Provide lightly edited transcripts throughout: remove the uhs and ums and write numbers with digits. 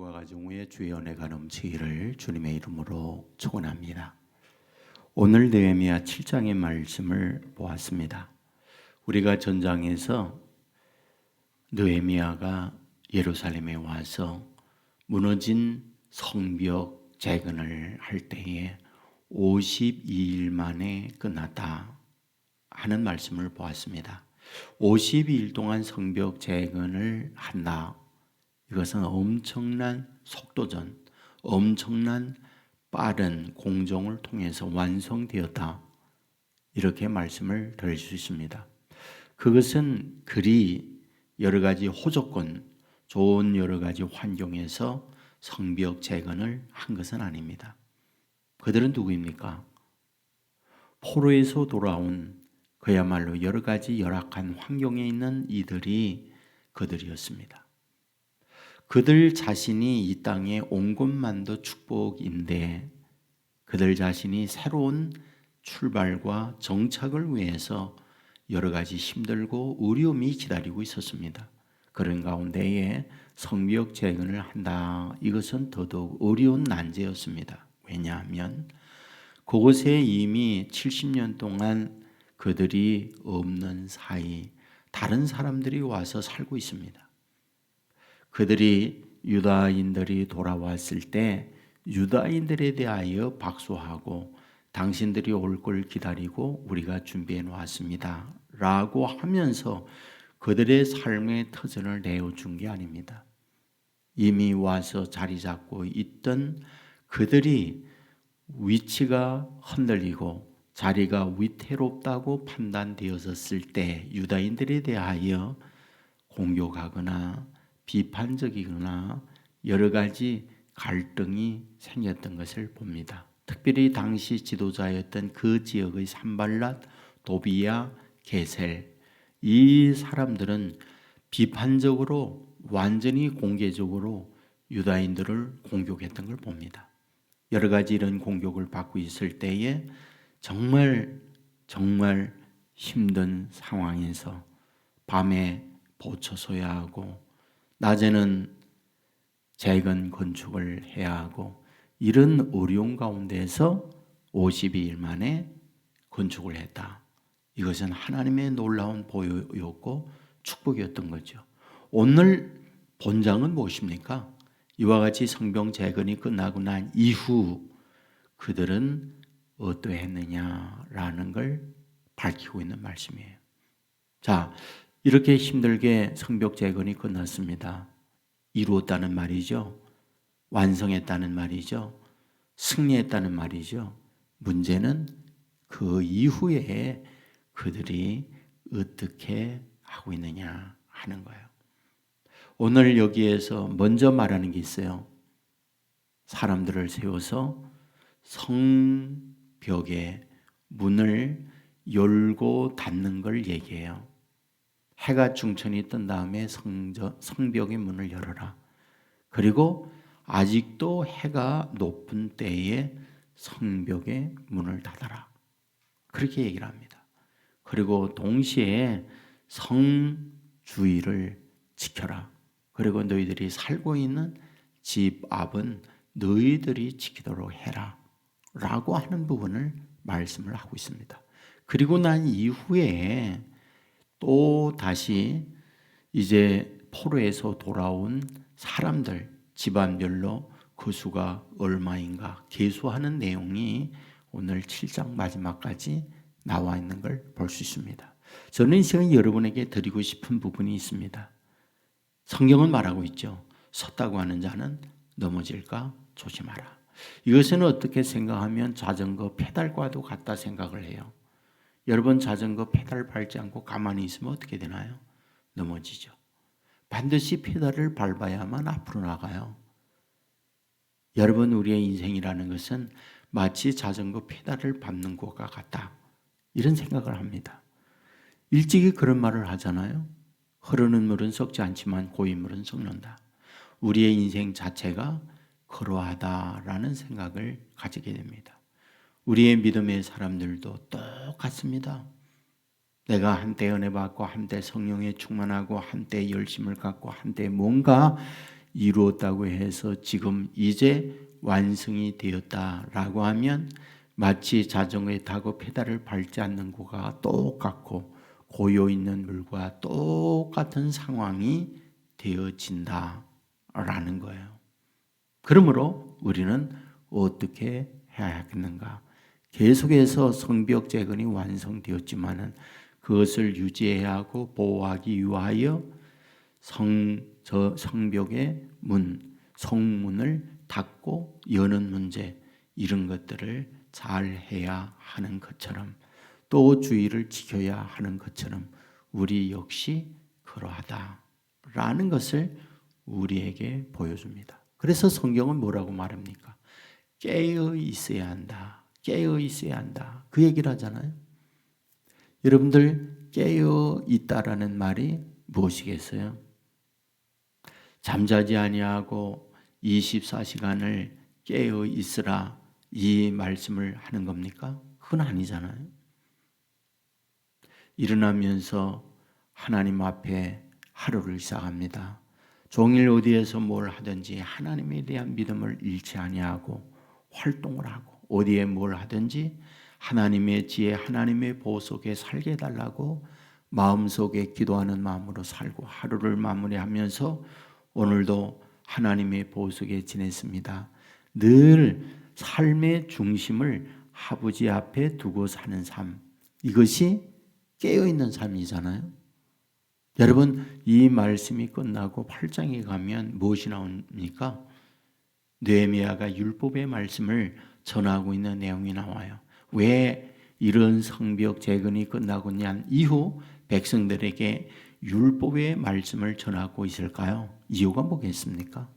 여러분들과 가정의 주의 은혜가 넘치기를 주님의 이름으로 축원합니다. 오늘 느헤미야 7장의 말씀을 보았습니다. 우리가 전장에서 느헤미야가 예루살렘에 와서 무너진 성벽 재건을 할 때에 52일 만에 끝났다 하는 말씀을 보았습니다. 52일 동안 성벽 재건을 한다. 이것은 엄청난 속도전, 엄청난 빠른 공정을 통해서 완성되었다. 이렇게 말씀을 드릴 수 있습니다. 그것은 그리 여러 가지 호조건, 좋은 여러 가지 환경에서 성벽 재건을 한 것은 아닙니다. 그들은 누구입니까? 포로에서 돌아온 그야말로 여러 가지 열악한 환경에 있는 이들이 그들이었습니다. 그들 자신이 이 땅에 온 것만도 축복인데 그들 자신이 새로운 출발과 정착을 위해서 여러 가지 힘들고 어려움이 기다리고 있었습니다. 그런 가운데에 성벽 재건을 한다. 이것은 더더욱 어려운 난제였습니다. 왜냐하면 그곳에 이미 70년 동안 그들이 없는 사이 다른 사람들이 와서 살고 있습니다. 그들이 유다인들이 돌아왔을 때 유다인들에 대하여 박수하고 당신들이 올 걸 기다리고 우리가 준비해 놓았습니다 라고 하면서 그들의 삶의 터전을 내어준 게 아닙니다. 이미 와서 자리 잡고 있던 그들이 위치가 흔들리고 자리가 위태롭다고 판단되었을 때 유다인들에 대하여 공격하거나 비판적이거나 여러 가지 갈등이 생겼던 것을 봅니다. 특별히 당시 지도자였던 그 지역의 산발랏, 도비야, 게셀 이 사람들은 비판적으로 완전히 공개적으로 유다인들을 공격했던 걸 봅니다. 여러 가지 이런 공격을 받고 있을 때에 정말 힘든 상황에서 밤에 보초서야 하고 낮에는 재건 건축을 해야 하고 이런 어려운 가운데서 52일 만에 건축을 했다. 이것은 하나님의 놀라운 보여였고 축복이었던 거죠. 오늘 본장은 무엇입니까? 이와 같이 성벽 재건이 끝나고 난 이후 그들은 어떠했느냐라는 걸 밝히고 있는 말씀이에요. 자, 이렇게 힘들게 성벽 재건이 끝났습니다. 이루었다는 말이죠. 완성했다는 말이죠. 승리했다는 말이죠. 문제는 그 이후에 그들이 어떻게 하고 있느냐 하는 거예요. 오늘 여기에서 먼저 말하는 게 있어요. 사람들을 세워서 성벽의 문을 열고 닫는 걸 얘기해요. 해가 중천이 뜬 다음에 성벽의 문을 열어라. 그리고 아직도 해가 높은 때에 성벽의 문을 닫아라. 그렇게 얘기를 합니다. 그리고 동시에 성 주위를 지켜라. 그리고 너희들이 살고 있는 집 앞은 너희들이 지키도록 해라. 라고 하는 부분을 말씀을 하고 있습니다. 그리고 난 이후에 또 다시 이제 포로에서 돌아온 사람들 집안별로 그 수가 얼마인가 계수하는 내용이 오늘 7장 마지막까지 나와 있는 걸 볼 수 있습니다. 저는 이 시간 여러분에게 드리고 싶은 부분이 있습니다. 성경은 말하고 있죠. 섰다고 하는 자는 넘어질까 조심하라. 이것은 어떻게 생각하면 자전거 페달과도 같다 생각을 해요. 여러분 자전거 페달 밟지 않고 가만히 있으면 어떻게 되나요? 넘어지죠. 반드시 페달을 밟아야만 앞으로 나가요. 여러분 우리의 인생이라는 것은 마치 자전거 페달을 밟는 것과 같다. 이런 생각을 합니다. 일찍이 그런 말을 하잖아요. 흐르는 물은 썩지 않지만 고인 물은 썩는다. 우리의 인생 자체가 그러하다라는 생각을 가지게 됩니다. 우리의 믿음의 사람들도 똑같습니다. 내가 한때 은혜 받고 한때 성령에 충만하고 한때 열심을 갖고 한때 뭔가 이루었다고 해서 지금 이제 완성이 되었다라고 하면 마치 자전거에 타고 페달을 밟지 않는 거가 똑같고 고여 있는 물과 똑같은 상황이 되어진다라는 거예요. 그러므로 우리는 어떻게 해야 하겠는가? 계속해서 성벽 재건이 완성되었지만은 그것을 유지해야 하고 보호하기 위하여 성벽의 문, 성문을 닫고 여는 문제, 이런 것들을 잘 해야 하는 것처럼 또 주의를 지켜야 하는 것처럼 우리 역시 그러하다라는 것을 우리에게 보여줍니다. 그래서 성경은 뭐라고 말합니까? 깨어 있어야 한다. 깨어 있어야 한다. 그 얘기를 하잖아요. 여러분들 깨어 있다라는 말이 무엇이겠어요? 잠자지 아니하고 24시간을 깨어 있으라 이 말씀을 하는 겁니까? 그건 아니잖아요. 일어나면서 하나님 앞에 하루를 시작합니다. 종일 어디에서 뭘 하든지 하나님에 대한 믿음을 잃지 아니하고 활동을 하고 어디에 뭘 하든지 하나님의 지혜, 하나님의 보호 속에 살게 해달라고 마음속에 기도하는 마음으로 살고 하루를 마무리하면서 오늘도 하나님의 보호 속에 지냈습니다. 늘 삶의 중심을 아버지 앞에 두고 사는 삶, 이것이 깨어있는 삶이잖아요. 여러분, 이 말씀이 끝나고 8장에 가면 무엇이 나옵니까? 느헤미야가 율법의 말씀을 전하고 있는 내용이 나와요. 왜 이런 성벽 재건이 끝나고 난 이후 백성들에게 율법의 말씀을 전하고 있을까요? 이유가 뭐겠습니까?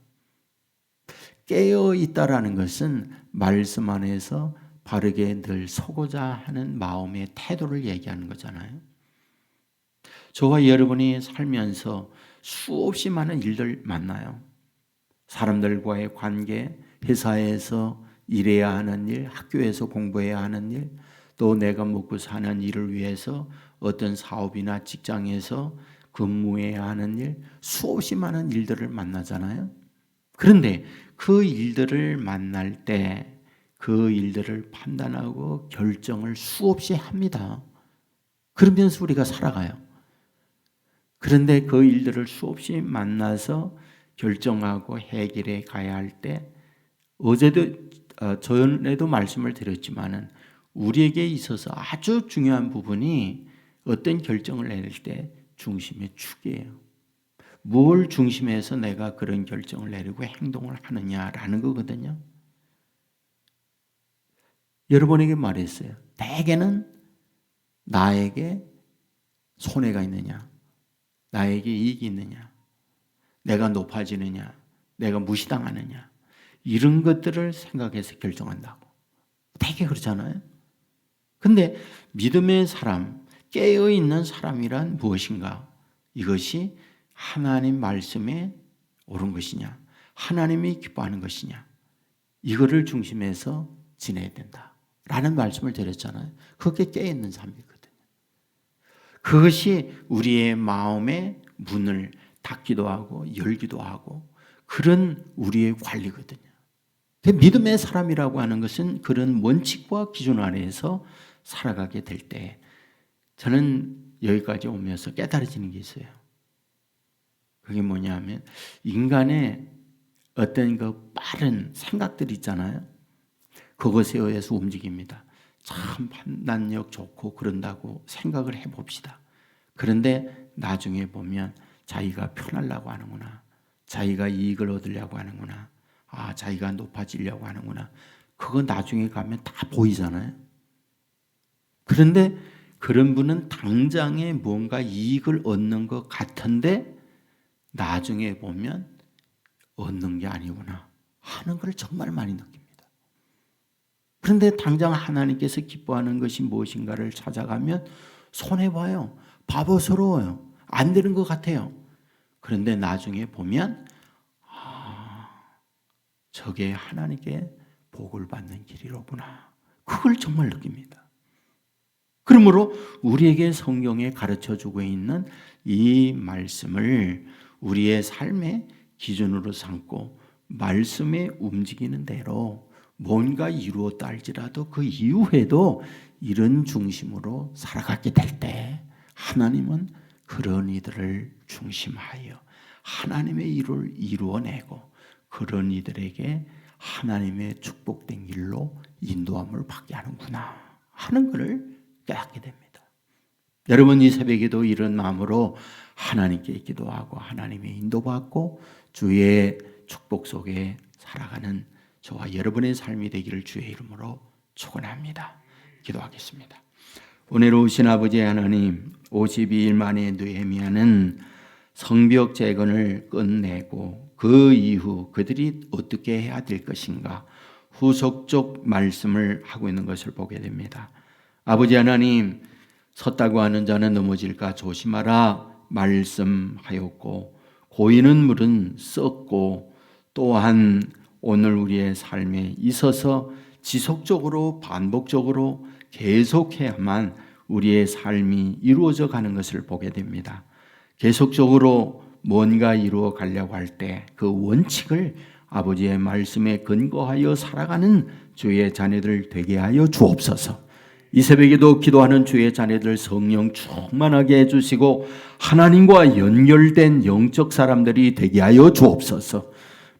깨어 있다라는 것은 말씀 안에서 바르게 늘 서고자 하는 마음의 태도를 얘기하는 거잖아요. 저와 여러분이 살면서 수없이 많은 일들 만나요. 사람들과의 관계, 회사에서 일해야 하는 일, 학교에서 공부해야 하는 일, 또 내가 먹고 사는 일을 위해서 어떤 사업이나 직장에서 근무해야 하는 일, 수없이 많은 일들을 만나잖아요. 그런데 그 일들을 만날 때 그 일들을 판단하고 결정을 수없이 합니다. 그러면서 우리가 살아가요. 그런데 그 일들을 수없이 만나서 결정하고 해결해 가야 할 때 전에도 말씀을 드렸지만은 우리에게 있어서 아주 중요한 부분이 어떤 결정을 내릴 때 중심의 축이에요. 뭘 중심해서 내가 그런 결정을 내리고 행동을 하느냐라는 거거든요. 여러분에게 말했어요. 대개는 나에게 손해가 있느냐, 나에게 이익이 있느냐, 내가 높아지느냐, 내가 무시당하느냐, 이런 것들을 생각해서 결정한다고. 되게 그렇잖아요. 근데 믿음의 사람, 깨어있는 사람이란 무엇인가? 이것이 하나님 말씀에 옳은 것이냐, 하나님이 기뻐하는 것이냐, 이거를 중심해서 지내야 된다라는 말씀을 드렸잖아요. 그게 깨어있는 삶이거든요. 그것이 우리의 마음의 문을 닫기도 하고 열기도 하고 그런 우리의 관리거든요. 믿음의 사람이라고 하는 것은 그런 원칙과 기준 아래에서 살아가게 될 때 저는 여기까지 오면서 깨달아지는 게 있어요. 그게 뭐냐면 인간의 어떤 그 빠른 생각들 있잖아요. 그것에 의해서 움직입니다. 참 판단력 좋고 그런다고 생각을 해봅시다. 그런데 나중에 보면 자기가 편하려고 하는구나. 자기가 이익을 얻으려고 하는구나. 자기가 높아지려고 하는구나. 그거 나중에 가면 다 보이잖아요. 그런데 그런 분은 당장에 뭔가 이익을 얻는 것 같은데 나중에 보면 얻는 게 아니구나 하는 걸 정말 많이 느낍니다. 그런데 당장 하나님께서 기뻐하는 것이 무엇인가를 찾아가면 손해봐요. 바보스러워요. 안 되는 것 같아요. 그런데 나중에 보면 저게 하나님께 복을 받는 길이로구나. 그걸 정말 느낍니다. 그러므로 우리에게 성경에 가르쳐주고 있는 이 말씀을 우리의 삶에 기준으로 삼고 말씀에 움직이는 대로 뭔가 이루었다 할지라도 그 이후에도 이런 중심으로 살아가게 될 때 하나님은 그런 이들을 중심하여 하나님의 일을 이루어내고 그런 이들에게 하나님의 축복된 길로 인도함을 받게 하는구나 하는 것을 깨닫게 됩니다. 여러분 이 새벽에도 이런 마음으로 하나님께 기도하고 하나님의 인도받고 주의 축복 속에 살아가는 저와 여러분의 삶이 되기를 주의 이름으로 축원합니다. 기도하겠습니다. 오늘 오신 아버지 하나님, 52일 만에 느헤미야는 성벽 재건을 끝내고 그 이후 그들이 어떻게 해야 될 것인가 후속적 말씀을 하고 있는 것을 보게 됩니다. 아버지 하나님, 섰다고 하는 자는 넘어질까 조심하라 말씀하였고 고이는 물은 썩고 또한 오늘 우리의 삶에 있어서 지속적으로 반복적으로 계속해야만 우리의 삶이 이루어져 가는 것을 보게 됩니다. 계속적으로 뭔가 이루어 가려고 할 때 그 원칙을 아버지의 말씀에 근거하여 살아가는 주의 자녀들 되게 하여 주옵소서. 이 새벽에도 기도하는 주의 자녀들 성령 충만하게 해주시고 하나님과 연결된 영적 사람들이 되게 하여 주옵소서.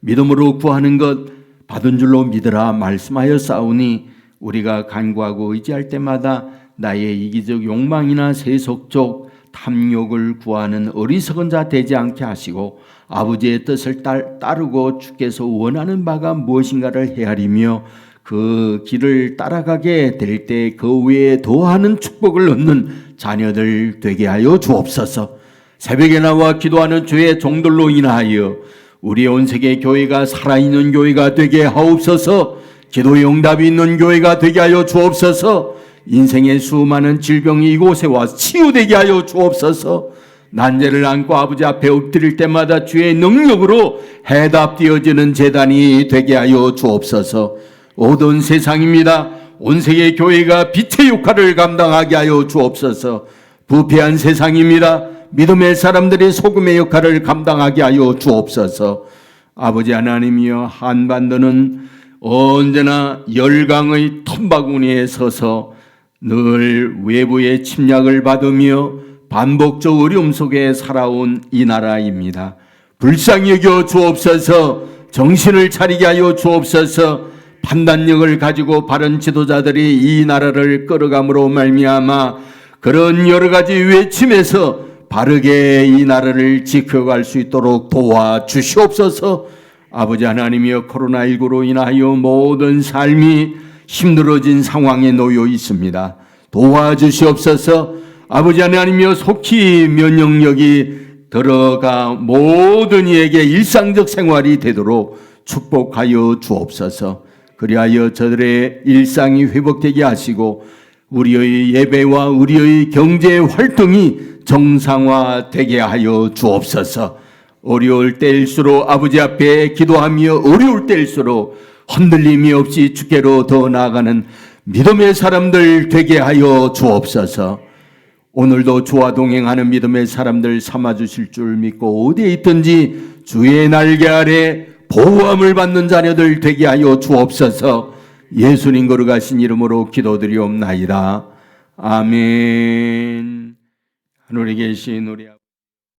믿음으로 구하는 것 받은 줄로 믿으라 말씀하여 싸우니 우리가 간구하고 의지할 때마다 나의 이기적 욕망이나 세속적 탐욕을 구하는 어리석은 자 되지 않게 하시고 아버지의 뜻을 따르고 주께서 원하는 바가 무엇인가를 헤아리며 그 길을 따라가게 될 때 그 외에 더하는 축복을 얻는 자녀들 되게 하여 주옵소서. 새벽에 나와 기도하는 주의 종들로 인하여 우리 온 세계 교회가 살아있는 교회가 되게 하옵소서. 기도의 응답이 있는 교회가 되게 하여 주옵소서. 인생의 수많은 질병이 이곳에 와서 치유되게 하여 주옵소서. 난제를 안고 아버지 앞에 엎드릴 때마다 주의 능력으로 해답되어지는 제단이 되게 하여 주옵소서. 모든 세상입니다. 온 세계 교회가 빛의 역할을 감당하게 하여 주옵소서. 부패한 세상입니다. 믿음의 사람들이 소금의 역할을 감당하게 하여 주옵소서. 아버지 하나님이여, 한반도는 언제나 열강의 텀바구니에 서서 늘 외부의 침략을 받으며 반복적 어려움 속에 살아온 이 나라입니다. 불쌍히 여겨 주옵소서. 정신을 차리게 하여 주옵소서. 판단력을 가지고 바른 지도자들이 이 나라를 끌어감으로 말미암아 그런 여러 가지 외침에서 바르게 이 나라를 지켜갈 수 있도록 도와주시옵소서. 아버지 하나님이여, 코로나19로 인하여 모든 삶이 힘들어진 상황에 놓여 있습니다. 도와주시옵소서. 아버지 하나님이여, 속히 면역력이 들어가 모든 이에게 일상적 생활이 되도록 축복하여 주옵소서. 그리하여 저들의 일상이 회복되게 하시고 우리의 예배와 우리의 경제 활동이 정상화되게 하여 주옵소서. 어려울 때일수록 아버지 앞에 기도하며 어려울 때일수록 흔들림이 없이 주께로 더 나아가는 믿음의 사람들 되게 하여 주옵소서. 오늘도 주와 동행하는 믿음의 사람들 삼아주실 줄 믿고 어디에 있든지 주의 날개 아래 보호함을 받는 자녀들 되게 하여 주옵소서. 예수님 거룩하신 이름으로 기도드리옵나이다. 아멘. 하늘에 계신 우리